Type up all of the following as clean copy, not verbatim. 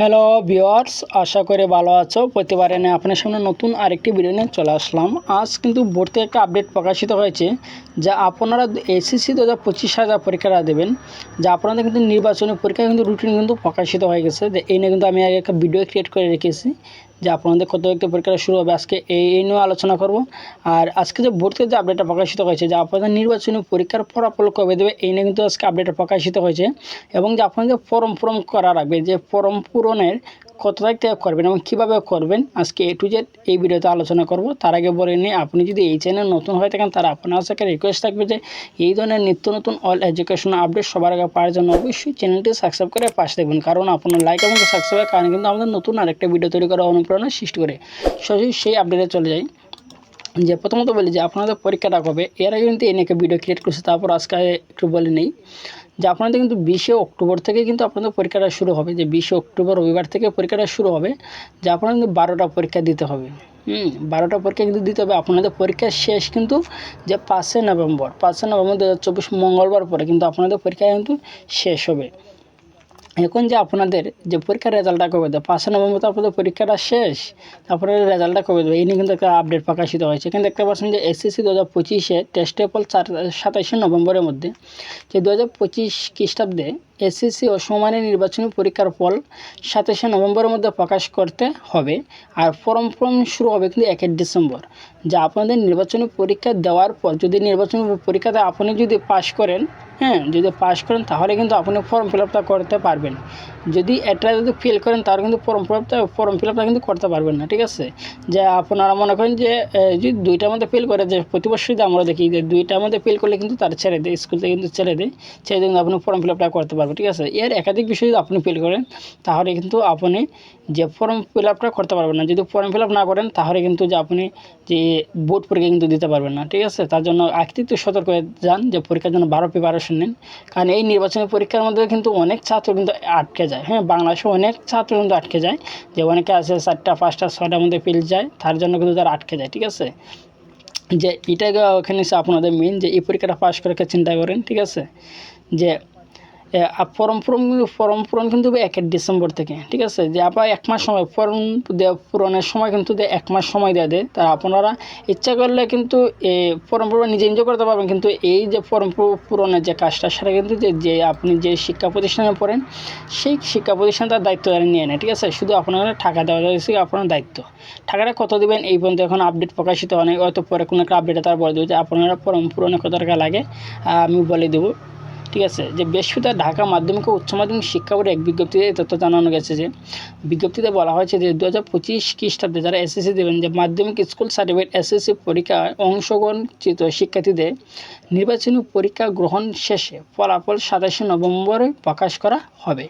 Hello viewers, আশা করে ভালো আছো। প্রতিবারে নিয়ে আপনার সামনে নতুন আরেকটি ভিডিও নিয়ে চলে আসলাম। আজ কিন্তু বোর্ড থেকে একটা আপডেট প্রকাশিত হয়েছে, যা আপনারা এসএসসি 2025 সালে পরীক্ষাটা দেবেন, যা আপনাদের কিন্তু নির্বাচনী পরীক্ষা কিন্তু রুটিন কিন্তু প্রকাশিত হয়ে গেছে। যে এই নিয়ে কিন্তু আমি আগে একটা ভিডিও ক্রিয়েট করে রেখেছি যে আপনাদের কত একটা পরীক্ষা শুরু হবে। আজকে এই নিয়ে আলোচনা করব। আর আজকে যে বোর্ড থেকে যে আপডেটটা প্রকাশিত হয়েছে, যে আপনাদের নির্বাচনী পরীক্ষার ফলাফল কবে দেবে, এই নিয়ে কিন্তু আজকে আপডেটটা প্রকাশিত হয়েছে। এবং যে আপনাদের ফর্ম পূরণ করা রাখবে, যে ফর্ম পূরণের কত তারিখ থেকে করবেন এবং কীভাবে করবেন, আজকে A to Z এই ভিডিওতে আলোচনা করব। তার আগে বলে নিই, আপনি যদি এই চ্যানেল নতুন হয়ে থাকেন, তারা আপনার সাথে রিকোয়েস্ট থাকবে যে এই ধরনের নিত্য নতুন অল এডুকেশন আপডেট সবার আগে পাওয়ার জন্য অবশ্যই চ্যানেলটি সাবস্ক্রাইব করে পাশে দেখবেন। কারণ আপনার লাইক এবং সাবস্ক্রাইবের কারণে কিন্তু আমাদের নতুন আরেকটা ভিডিও তৈরি করার অনুপ্রেরণা সৃষ্টি করে। সরাসরি সেই আপডেটে চলে যাই। যে প্রথমত বলি যে আপনাদের পরীক্ষাটা কবে, এর আগে কিন্তু এনেকে ভিডিও ক্রিয়েট করছে, তারপর আজকে একটু বলে নেই যে আপনাদের কিন্তু 20 অক্টোবর থেকে কিন্তু আপনাদের পরীক্ষাটা শুরু হবে। যে 20 অক্টোবর রবিবার থেকে পরীক্ষাটা শুরু হবে, যে আপনাদের কিন্তু 12টা পরীক্ষা দিতে হবে। 12টা পরীক্ষা কিন্তু দিতে হবে। আপনাদের পরীক্ষা শেষ কিন্তু যে 5 নভেম্বর 2024 মঙ্গলবার পরে কিন্তু আপনাদের পরীক্ষা কিন্তু শেষ হবে। এখন যে আপনাদের যে পরীক্ষার রেজাল্টটা কবে দেয়, 5 নভেম্বর তো আপনাদের পরীক্ষাটা শেষ, তারপরে রেজাল্টটা কবে দেবে, এই নিয়ে কিন্তু একটা আপডেট প্রকাশিত হয়েছে। এখানে দেখতে পাচ্ছেন যে এসএসসি 2025-এ টেস্ট পেপার 27 নভেম্বরের মধ্যে, যে 2025 খ্রিস্টাব্দে এসএসসি ও সমমানের নির্বাচনী পরীক্ষার ফল 27 নভেম্বরের মধ্যে প্রকাশ করতে হবে। আর ফর্ম শুরু হবে কিন্তু 1 ডিসেম্বর। যা আপনাদের নির্বাচনী পরীক্ষা দেওয়ার পর যদি নির্বাচনী পরীক্ষাতে আপনি যদি পাশ করেন, যদি পাশ করেন তাহলে কিন্তু আপনি ফর্ম ফিল আপটা করতে পারবেন। যদি এটা যদি ফেল করেন তাহলে কিন্তু ফর্ম ফিল আপটা কিন্তু করতে পারবেন না। ঠিক আছে, যে আপনারা মনে করেন যে যদি দুইটার মধ্যে ফেল করে, যে প্রতি বছরই আমরা দেখি যে দুইটার মধ্যে ফেল করলে কিন্তু তারা ছেড়ে দেয়, স্কুল থেকে কিন্তু ছেড়ে দেয়, কিন্তু আপনি ফর্ম ফিল আপটা করতে পারবেন। ঠিক আছে, এর একাধিক বিষয় যদি আপনি ফেল করেন তাহলে কিন্তু আপনি যে ফর্ম ফিল আপটা করতে পারবেন না। যদি ফর্ম ফিল আপ না করেন তাহলে কিন্তু যে আপনি যে বোর্ড পরীক্ষা কিন্তু দিতে পারবেন না। ঠিক আছে, তার জন্য একটু সতর্ক হয়ে যান যে পরীক্ষার জন্য 12 প্রিপারেশন নেন। কারণ এই নির্বাচনী পরীক্ষার মধ্যে কিন্তু অনেক ছাত্র কিন্তু আটকে যায়। বাংলাদেশে অনেক ছাত্র কিন্তু আটকে যায়, যে অনেকে আছে 4টা 5টা 6টার মধ্যে ফেল যায়, তার জন্য কিন্তু তারা আটকে যায়। ঠিক আছে, যে এটাই ওখানে আপনাদের মেন, যে এই পরীক্ষাটা পাস করে চিন্তা করেন। ঠিক আছে, যে ফর্ম পূরণ কিন্তু 1 ডিসেম্বর থেকে। ঠিক আছে, যে আবার 1 মাস সময় ফর্ম পূরণের সময় কিন্তু 1 মাস সময় দেয়। তা আপনারা ইচ্ছা করলে কিন্তু ফর্ম পূরণ নিজে এনজয় করতে পারবেন, কিন্তু এই যে ফর্ম পূরণের যে কাজটা, সেটা কিন্তু যে আপনি যে শিক্ষা প্রতিষ্ঠানে পড়েন সেই শিক্ষা প্রতিষ্ঠান তার দায়িত্ব নিয়ে নেয়। ঠিক আছে, শুধু আপনারা টাকা দেওয়া যাচ্ছে আপনার দায়িত্ব। টাকাটা কত দেবেন এই পর্যন্ত এখন আপডেট প্রকাশিত অনেক, হয়তো পরে কোনো একটা আপডেটে তার বলে দেবো যে আপনারা ফর্ম পূরণে কত টাকা লাগে, আমি বলে দেবো। ঠিক আছে, যে বৃহস্পতিবার ঢাকা মাধ্যমিক ও উচ্চ মাধ্যমিক শিক্ষা বোর্ডে এক বিজ্ঞপ্তিতে এই তথ্য জানানো গেছে, যে বিজ্ঞপ্তিতে বলা হয়েছে যে 2025 খ্রিস্টাব্দে যারা এসএসসি দেবেন, যে মাধ্যমিক স্কুল সার্টিফিকেট এসএসসি পরীক্ষায় অংশগ্রহণকৃত শিক্ষার্থীদের নির্বাচনী পরীক্ষা গ্রহণ শেষে ফলাফল 27 নভেম্বরে প্রকাশ করা হবে।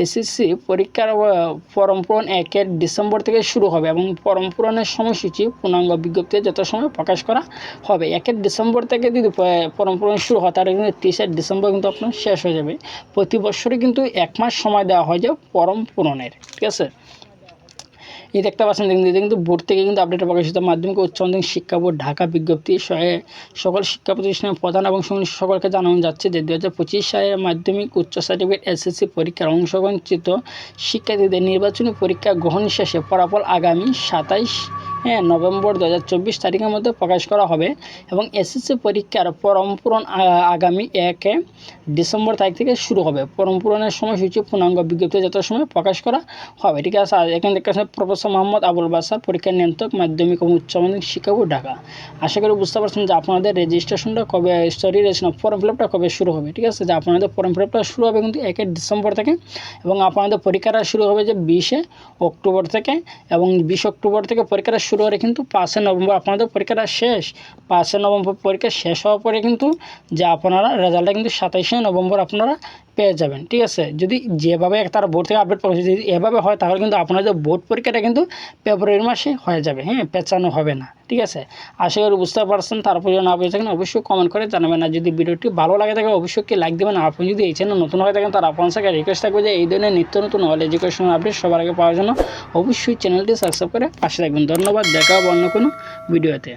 এসএসসি পরীক্ষার ফর্ম পূরণ 1 ডিসেম্বর থেকে শুরু হবে এবং ফর্ম পূরণের সময়সূচি পূর্ণাঙ্গ বিজ্ঞপ্তিতে যথাসময়ে প্রকাশ করা হবে। 1 ডিসেম্বর থেকে যদি ফর্ম পূরণ শুরু হয় তাহলে কিন্তু 30 ডিসেম্বর কিন্তু আপনার শেষ হয়ে যাবে। প্রতি বছরই কিন্তু 1 মাস সময় দেওয়া হয় যে ফর্ম পূরণের। ঠিক আছে, এই দেখতে পাচ্ছেন কিন্তু বোর্ড থেকে কিন্তু আপডেট প্রকাশিত মাধ্যমিক উচ্চ মাধ্যমিক শিক্ষা বোর্ড ঢাকা বিজ্ঞপ্তি সকল শিক্ষা প্রতিষ্ঠানের প্রধান এবং সকলকে জানানো যাচ্ছে যে 2025 সালে মাধ্যমিক উচ্চ সার্টিফিকেট এসএসসি পরীক্ষার অংশগ্রহণকৃত শিক্ষার্থীদের নির্বাচনী পরীক্ষা গ্রহণ শেষে ফলাফল আগামী 27 নভেম্বর 2024 তারিখের মধ্যে প্রকাশ করা হবে এবং এসএসসি পরীক্ষার ফর্ম পূরণ আগামী 1 ডিসেম্বর তারিখ থেকে শুরু হবে। ফর্ম পূরণের সময়সূচি পূর্ণাঙ্গ বিজ্ঞপ্তি যথাসময়ে প্রকাশ করা হবে। ঠিক আছে, এখানে দেখতে পাচ্ছেন প্রফেসর মোহাম্মদ আবুল বাসার, পরীক্ষা নিয়ন্ত্রক, মাধ্যমিক এবং উচ্চ মাধ্যমিক শিক্ষা বোর্ড ঢাকা। আশা করি বুঝতে পারছেন যে আপনাদের রেজিস্ট্রেশনটা কবে, ফর্ম ফিল আপটা কবে শুরু হবে। ঠিক আছে, যে আপনাদের ফর্ম ফিল আপটা শুরু হবে কিন্তু 1 ডিসেম্বর থেকে এবং আপনাদের পরীক্ষাটা শুরু হবে যে 20 অক্টোবর থেকে, এবং 20 অক্টোবর থেকে পরীক্ষাটা শুরু হলে কিন্তু 5 নভেম্বর আপনাদের পরীক্ষাটা শেষ। 5 নভেম্বর পরীক্ষা শেষ হওয়ার পরে কিন্তু যে আপনারা রেজাল্টটা কিন্তু 27 নভেম্বর আপনারা পেয়ে যাবেন। ঠিক আছে, যদি যেভাবে তারা বোর্ড থেকে আপডেট করেছে যদি এভাবে হয় তাহলে কিন্তু আপনাদের বোর্ড পরীক্ষাটা কিন্তু ফেব্রুয়ারি মাসে হয়ে যাবে। পেঁচানো হবে না। ঠিক আছে, আশা করি বুঝতে পারছেন। তারপর যদি না বুঝে থাকেন অবশ্যই কমেন্ট করে জানাবেন। আর যদি ভিডিওটি ভালো লাগে থাকে অবশ্যই কি লাইক দেবেন। আপনি যদি এই চ্যানেল নতুন হয়ে থাকেন তার আপনার সাথে রিকোয়েস্ট থাকবে যে এই ধরনের নিত্য নতুন অল এডুকেশন আপডেট সবার আগে পাওয়ার জন্য অবশ্যই চ্যানেলটি সাবস্ক্রাইব করে পাশে থাকবেন। ধন্যবাদ, দেখা হবে অন্য কোনো ভিডিওতে।